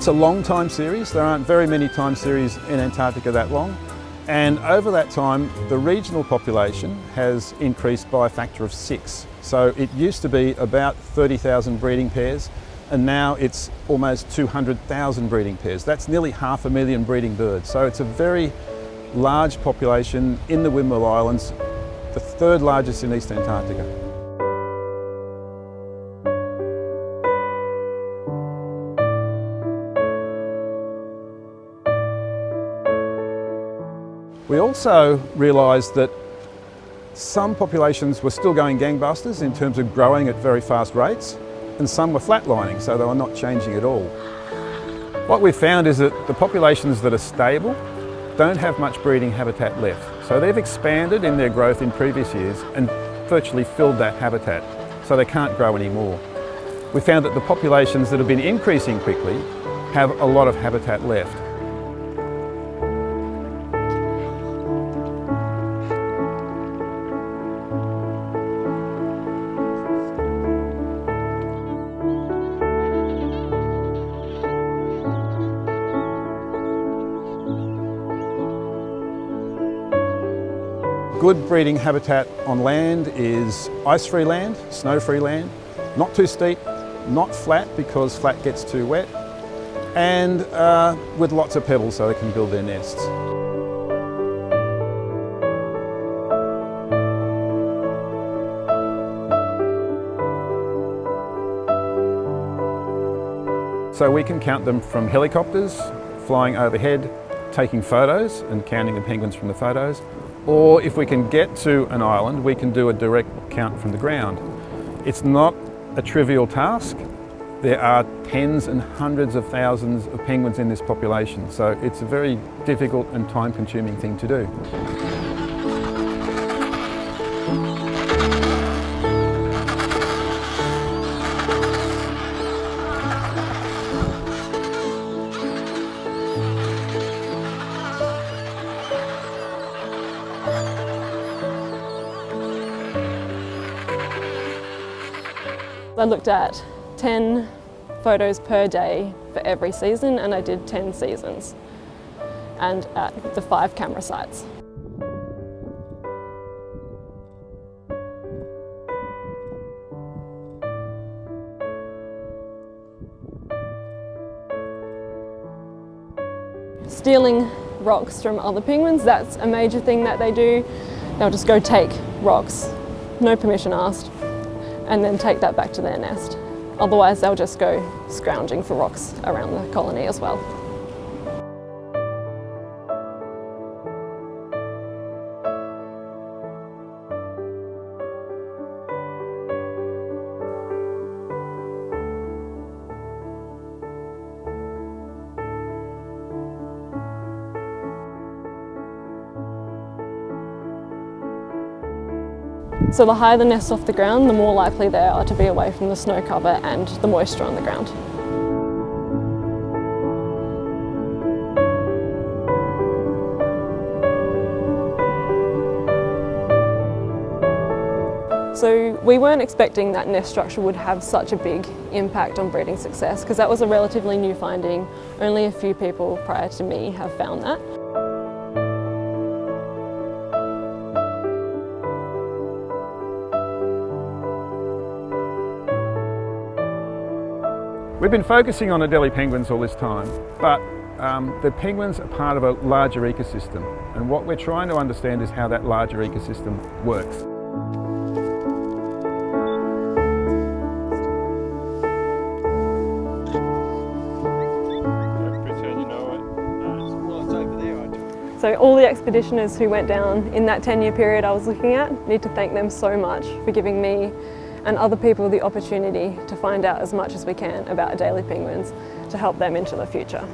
It's a long time series. There aren't very many time series in Antarctica that long. And over that time, the regional population has increased by a factor of 6. So it used to be about 30,000 breeding pairs, and now it's almost 200,000 breeding pairs. That's nearly 500,000 breeding birds. So it's a very large population in the Windwell Islands, the third largest in East Antarctica. We also realised that some populations were still going gangbusters in terms of growing at very fast rates, and some were flatlining, so they were not changing at all. What we've found is that the populations that are stable don't have much breeding habitat left. So they've expanded in their growth in previous years and virtually filled that habitat, so they can't grow anymore. We found that the populations that have been increasing quickly have a lot of habitat left. Good breeding habitat on land is ice-free land, snow-free land, not too steep, not flat because flat gets too wet, and with lots of pebbles so they can build their nests. So we can count them from helicopters, flying overhead, taking photos and counting the penguins from the photos. Or if we can get to an island, we can do a direct count from the ground. It's not a trivial task. There are tens and hundreds of thousands of penguins in this population, so it's a very difficult and time-consuming thing to do. I looked at 10 photos per day for every season, and I did 10 seasons, and at the 5 camera sites. Stealing rocks from other penguins, that's a major thing that they do. They'll just go take rocks, no permission asked, and then take that back to their nest. Otherwise they'll just go scrounging for rocks around the colony as well. So the higher the nest off the ground, the more likely they are to be away from the snow cover and the moisture on the ground. So we weren't expecting that nest structure would have such a big impact on breeding success, because that was a relatively new finding. Only a few people prior to me have found that. We've been focusing on Adelie penguins all this time, but the penguins are part of a larger ecosystem, and what we're trying to understand is how that larger ecosystem works. So all the expeditioners who went down in that 10-year period I was looking at, need to thank them so much for giving me and other people the opportunity to find out as much as we can about Adelie penguins to help them into the future.